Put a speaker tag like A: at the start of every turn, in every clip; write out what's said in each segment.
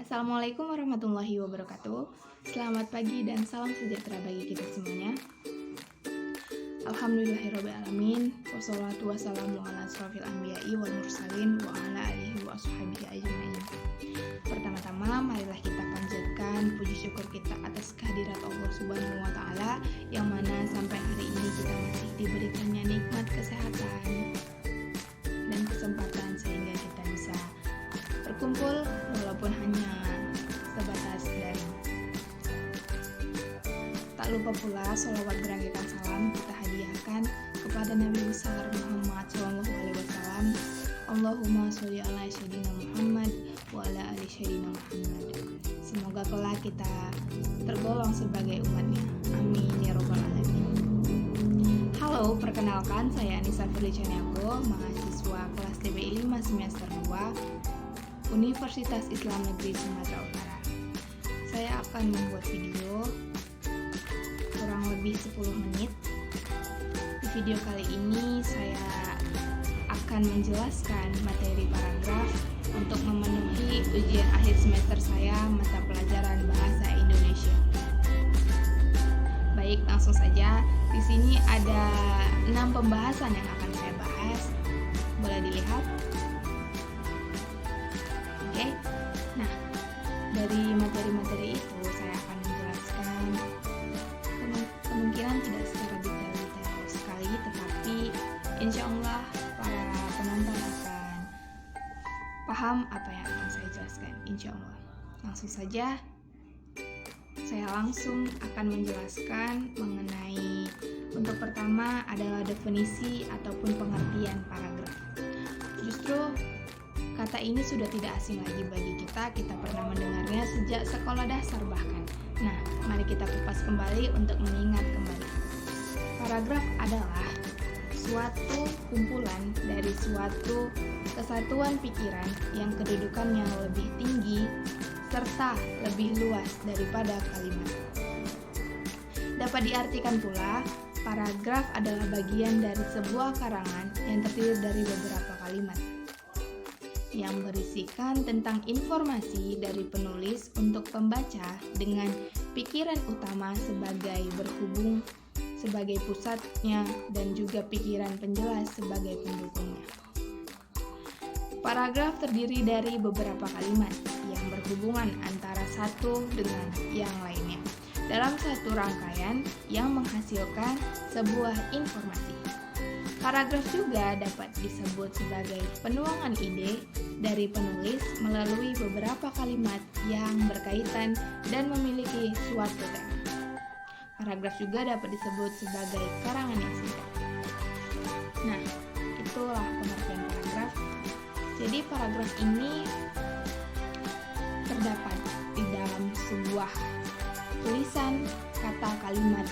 A: Assalamualaikum warahmatullahi wabarakatuh. Selamat pagi dan salam sejahtera bagi kita semuanya. Alhamdulillahirrabbilalamin. Wassalatu wassalamu ala asrofil anbiya'i wal mursalin wa ala alihi wa ashabihi ajma'in. Pertama-tama marilah kita panjatkan puji syukur kita atas kehadirat Allah Subhanahu wa taala yang mana sampai hari ini kita masih diberikannya nikmat kesehatan dan kesempatan sehingga kita bisa berkumpul walaupun hanya sebatas daring. Tak lupa pula sholawat berangkitan salam kita hadiahkan kepada Nabi besar Muhammad SAW. Allahumma sholli ala sayyidina Muhammad wa ala ali sayyidina Muhammad. Semoga kelak kita tergolong sebagai umatnya. Amin ya robbal alamin. Halo, perkenalkan saya Anissa Firlicaniago, mahasiswa kelas TBI 5 semester 2 Universitas Islam Negeri Sumatera Utara. Saya akan membuat video kurang lebih 10 menit. Di video kali ini saya akan menjelaskan materi paragraf untuk memenuhi ujian akhir semester saya mata pelajaran Bahasa Indonesia. Baik, langsung saja. Di sini ada 6 pembahasan yang akan saya bahas. Boleh dilihat? Oke. Nah, dari materi-materi itu saya akan menjelaskan kemungkinan tidak secara detail sekali, tetapi insya Allah para penonton akan paham apa yang akan saya jelaskan, insya Allah. Langsung saja, saya langsung akan menjelaskan mengenai untuk pertama adalah definisi ataupun pengertian paragraf. Justru kata ini sudah tidak asing lagi bagi kita pernah mendengarnya sejak sekolah dasar bahkan. Nah, mari kita kupas kembali untuk mengingat kembali. Paragraf adalah suatu kumpulan dari suatu kesatuan pikiran yang kedudukannya lebih tinggi serta lebih luas daripada kalimat. Dapat diartikan pula, paragraf adalah bagian dari sebuah karangan yang terdiri dari beberapa kalimat yang berisikan tentang informasi dari penulis untuk pembaca dengan pikiran utama sebagai berhubung sebagai pusatnya dan juga pikiran penjelas sebagai pendukungnya. Paragraf terdiri dari beberapa kalimat yang berhubungan antara satu dengan yang lainnya dalam satu rangkaian yang menghasilkan sebuah informasi. Paragraf juga dapat disebut sebagai penuangan ide dari penulis melalui beberapa kalimat yang berkaitan dan memiliki suatu tema. Paragraf juga dapat disebut sebagai karangan yang singkat. Nah, itulah pengertian paragraf. Jadi paragraf ini terdapat di dalam sebuah tulisan kata kalimat,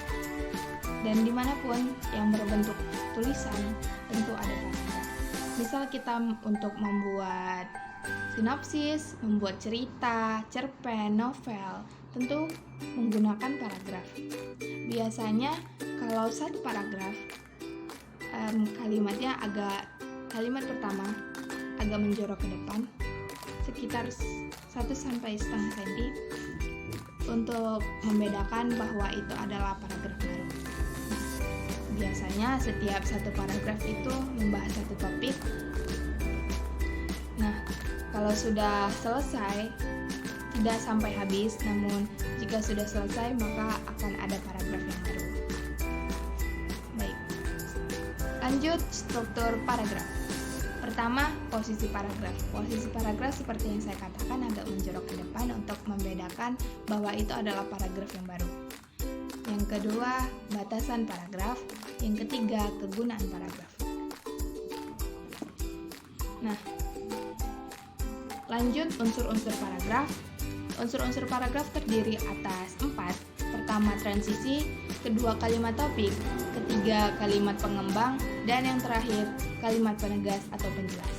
A: dan dimanapun yang berbentuk tulisan tentu ada paragraf. Misal kita untuk membuat sinopsis, membuat cerita, cerpen, novel, tentu menggunakan paragraf. Biasanya kalau satu paragraf kalimat pertama agak menjorok ke depan sekitar 1,5 cm untuk membedakan bahwa itu adalah paragraf baru. Biasanya setiap satu paragraf itu membahas satu topik. Nah, kalau sudah selesai, tidak sampai habis, namun jika sudah selesai maka akan ada paragraf yang baru. Baik, Lanjut, struktur paragraf. Pertama, posisi paragraf. Posisi paragraf seperti yang saya katakan agak menjorok ke depan untuk membedakan bahwa itu adalah paragraf yang baru. Yang kedua, batasan paragraf. Yang ketiga, kegunaan paragraf. Nah, lanjut unsur-unsur paragraf. Unsur-unsur paragraf terdiri atas 4. Pertama, transisi. Kedua, kalimat topik. Ketiga, kalimat pengembang. Dan yang terakhir, kalimat penegas atau penjelas.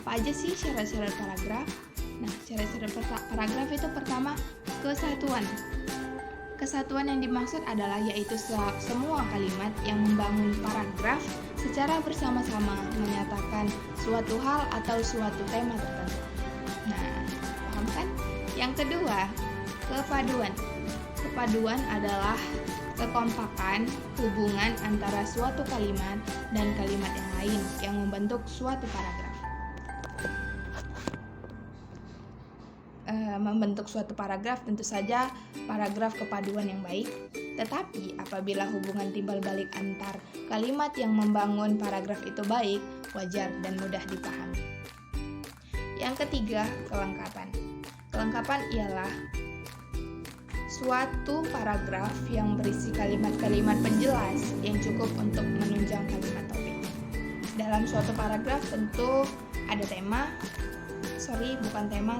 A: Apa aja sih syarat-syarat paragraf? Nah, syarat-syarat paragraf itu pertama, kesatuan. Kesatuan yang dimaksud adalah yaitu semua kalimat yang membangun paragraf secara bersama-sama menyatakan suatu hal atau suatu tema tertentu. Nah, paham kan? Yang kedua, kepaduan. Kepaduan adalah kekompakan hubungan antara suatu kalimat dan kalimat yang lain yang membentuk suatu paragraf. Membentuk suatu paragraf tentu saja paragraf kepaduan yang baik, tetapi apabila hubungan timbal balik antar kalimat yang membangun paragraf itu baik, wajar dan mudah dipahami. Yang ketiga, kelengkapan. Kelengkapan ialah suatu paragraf yang berisi kalimat-kalimat penjelas yang cukup untuk menunjang kalimat topik. Dalam suatu paragraf tentu ada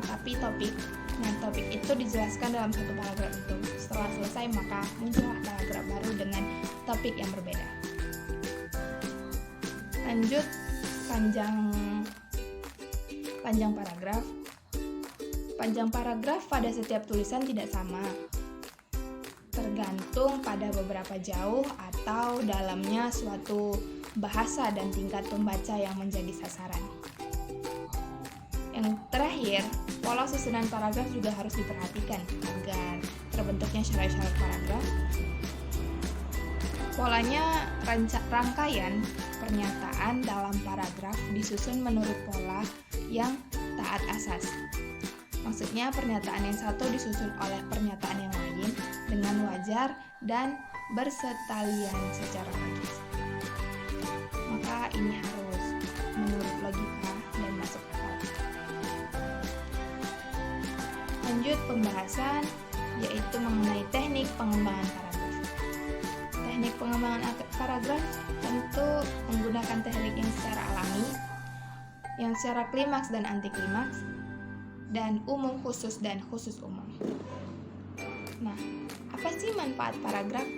A: tapi topik. Nah, topik itu dijelaskan dalam satu paragraf itu. Setelah selesai, maka muncullah paragraf baru dengan topik yang berbeda. Lanjut, panjang paragraf. Panjang paragraf pada setiap tulisan tidak sama, tergantung pada beberapa jauh atau dalamnya suatu bahasa dan tingkat pembaca yang menjadi sasaran. Yang terakhir, pola susunan paragraf juga harus diperhatikan agar terbentuknya syarat-syarat paragraf. Polanya, rangkaian pernyataan dalam paragraf disusun menurut pola yang taat asas. Maksudnya, pernyataan yang satu disusun oleh pernyataan yang lain dengan wajar dan bersetalian secara logis. Maka ini harus menurut logika dan masuk akal. Lanjut pembahasan, yaitu mengenai teknik pengembangan paragraf. Teknik pengembangan paragraf tentu menggunakan teknik yang secara alami, yang secara klimaks dan anti klimaks, dan umum khusus dan khusus umum. Nah, apa sih manfaat paragraf?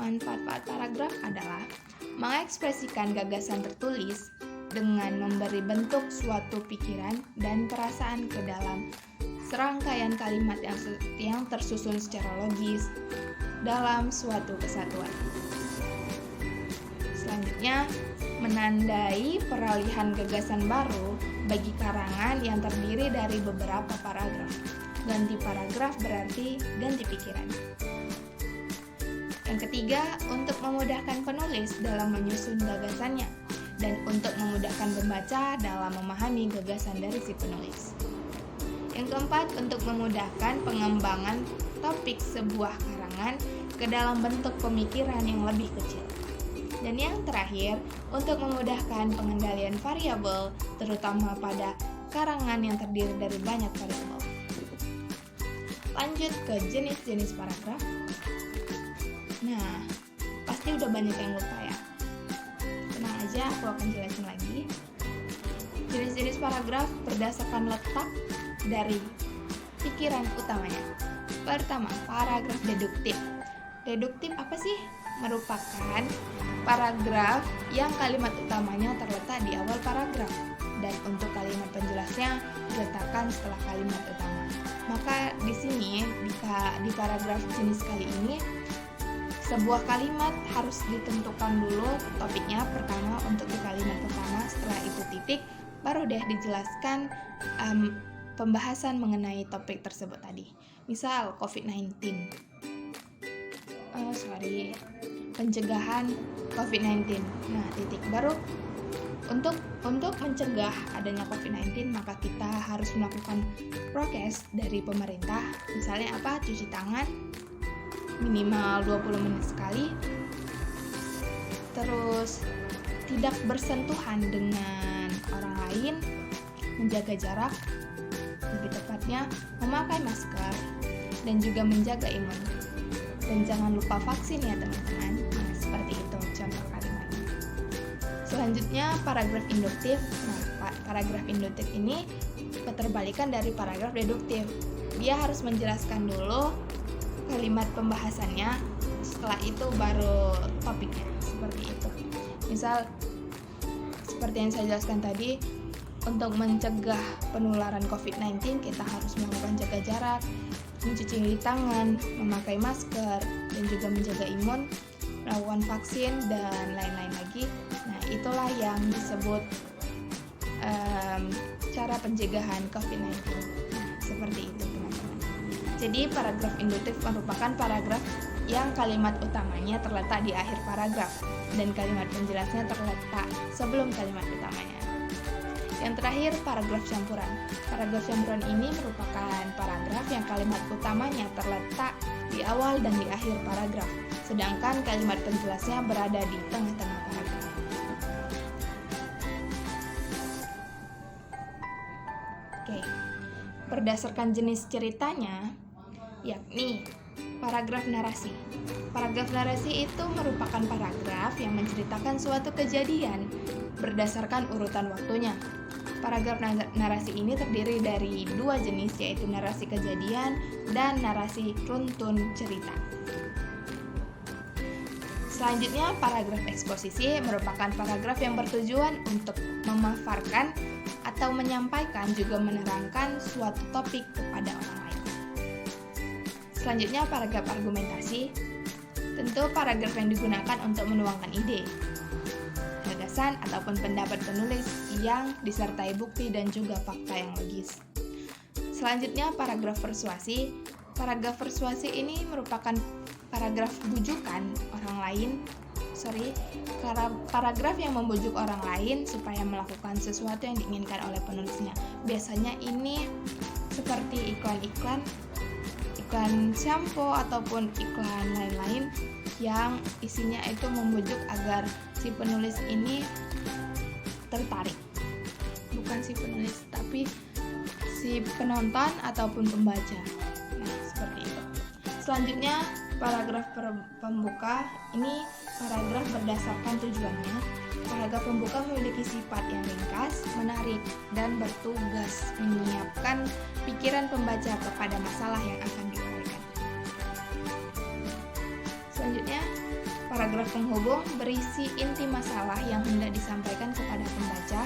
A: Manfaat paragraf adalah mengekspresikan gagasan tertulis dengan memberi bentuk suatu pikiran dan perasaan ke dalam serangkaian kalimat yang tersusun secara logis dalam suatu kesatuan. Selanjutnya, menandai peralihan gagasan baru bagi karangan yang terdiri dari beberapa paragraf. Ganti paragraf berarti ganti pikiran. Yang ketiga, untuk memudahkan penulis dalam menyusun gagasannya dan untuk memudahkan pembaca dalam memahami gagasan dari si penulis. Yang keempat, untuk memudahkan pengembangan topik sebuah karangan ke dalam bentuk pemikiran yang lebih kecil. Dan yang terakhir, untuk memudahkan pengendalian variabel, terutama pada karangan yang terdiri dari banyak variabel. Lanjut ke jenis-jenis paragraf. Nah, pasti udah banyak yang lupa ya. Tenang aja, aku akan jelasin lagi. Jenis-jenis paragraf berdasarkan letak dari pikiran utamanya. Pertama, paragraf deduktif. Deduktif apa sih? Merupakan paragraf yang kalimat utamanya terletak di awal paragraf dan untuk kalimat penjelasnya diletakkan setelah kalimat utama. Maka di sini di paragraf jenis kali ini sebuah kalimat harus ditentukan dulu topiknya pertama untuk di kalimat pertama, setelah itu titik, baru deh dijelaskan pembahasan mengenai topik tersebut tadi. Misal COVID-19. Pencegahan COVID-19. Nah, titik baru untuk mencegah adanya COVID-19 maka kita harus melakukan prokes dari pemerintah. Misalnya apa? Cuci tangan minimal 20 menit sekali. terus tidak bersentuhan dengan orang lain, menjaga jarak, lebih tepatnya memakai masker, dan juga menjaga imun. Dan jangan lupa vaksin ya teman-teman. Nah, seperti itu contoh kalimatnya. Selanjutnya paragraf induktif. Nah, paragraf induktif ini keterbalikan dari paragraf deduktif. Dia harus menjelaskan dulu kalimat pembahasannya, setelah itu baru topiknya, seperti itu. Misal seperti yang saya jelaskan tadi, untuk mencegah penularan COVID-19 kita harus melakukan jaga jarak, mencuci tangan, memakai masker, dan juga menjaga imun, melakukan vaksin, dan lain-lain lagi. Nah, itulah yang disebut cara pencegahan COVID-19. Nah, seperti itu teman-teman. Jadi paragraf induktif merupakan paragraf yang kalimat utamanya terletak di akhir paragraf dan kalimat penjelasnya terletak sebelum kalimat utamanya. Yang terakhir, paragraf campuran. Paragraf campuran ini merupakan paragraf yang kalimat utamanya terletak di awal dan di akhir paragraf, sedangkan kalimat penjelasnya berada di tengah-tengah paragraf. Oke, berdasarkan jenis ceritanya, yakni paragraf narasi. Paragraf narasi itu merupakan paragraf yang menceritakan suatu kejadian berdasarkan urutan waktunya. Paragraf narasi ini terdiri dari dua jenis, yaitu narasi kejadian dan narasi runtun cerita. Selanjutnya, paragraf eksposisi merupakan paragraf yang bertujuan untuk memaparkan atau menyampaikan juga menerangkan suatu topik kepada orang lain. Selanjutnya, paragraf argumentasi. Tentu paragraf yang digunakan untuk menuangkan ide, gagasan ataupun pendapat penulis yang disertai bukti dan juga fakta yang logis. Selanjutnya, paragraf persuasi. Paragraf persuasi ini merupakan paragraf bujukan orang lain, paragraf yang membujuk orang lain supaya melakukan sesuatu yang diinginkan oleh penulisnya. Biasanya ini seperti iklan shampoo ataupun iklan lain-lain yang isinya itu membujuk agar si penulis ini tertarik. Bukan si penulis, tapi si penonton ataupun pembaca. Nah, seperti itu. Selanjutnya, paragraf pembuka. Ini paragraf berdasarkan tujuannya. Paragraf pembuka memiliki sifat yang ringkas, menarik, dan bertugas menyiapkan pikiran pembaca kepada masalah yang akan diuraikan. Selanjutnya, paragraf penghubung berisi inti masalah yang hendak disampaikan kepada pembaca.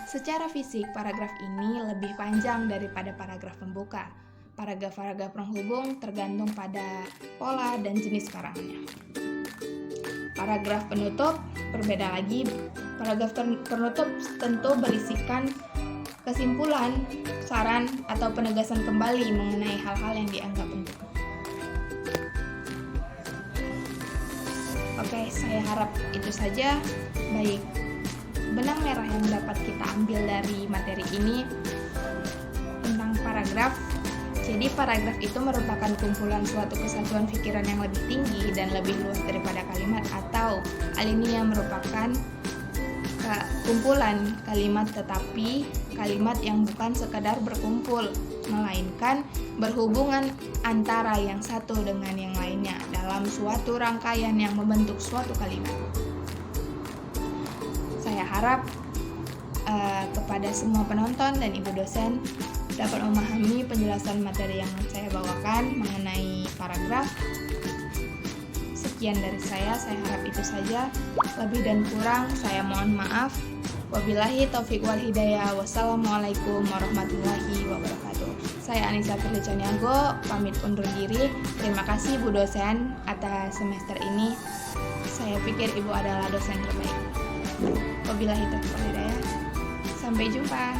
A: Secara fisik, paragraf ini lebih panjang daripada paragraf pembuka. Paragraf-paragraf penghubung tergantung pada pola dan jenis karangannya. Paragraf penutup berbeda lagi. Paragraf penutup tentu berisikan kesimpulan, saran, atau penegasan kembali mengenai hal-hal yang dianggap penting. Oke, saya harap itu saja. Baik, benang merah yang dapat kita ambil dari materi ini tentang paragraf. Jadi paragraf itu merupakan kumpulan suatu kesatuan pikiran yang lebih tinggi dan lebih luas daripada kalimat, atau alinea merupakan kumpulan kalimat tetapi kalimat yang bukan sekadar berkumpul, melainkan berhubungan antara yang satu dengan yang lainnya dalam suatu rangkaian yang membentuk suatu kalimat. Saya harap kepada semua penonton dan ibu dosen dapat memahami penjelasan materi yang saya bawakan mengenai paragraf. Sekian dari saya harap itu saja. Lebih dan kurang saya mohon maaf. Wabillahi taufiq wal hidayah. Wassalamualaikum warahmatullahi wabarakatuh. Saya Anissa Firlicaniago, pamit undur diri. Terima kasih Bu dosen atas semester ini. Saya pikir Ibu adalah dosen terbaik. Wabillahi taufiq wal hidayah. Sampai jumpa.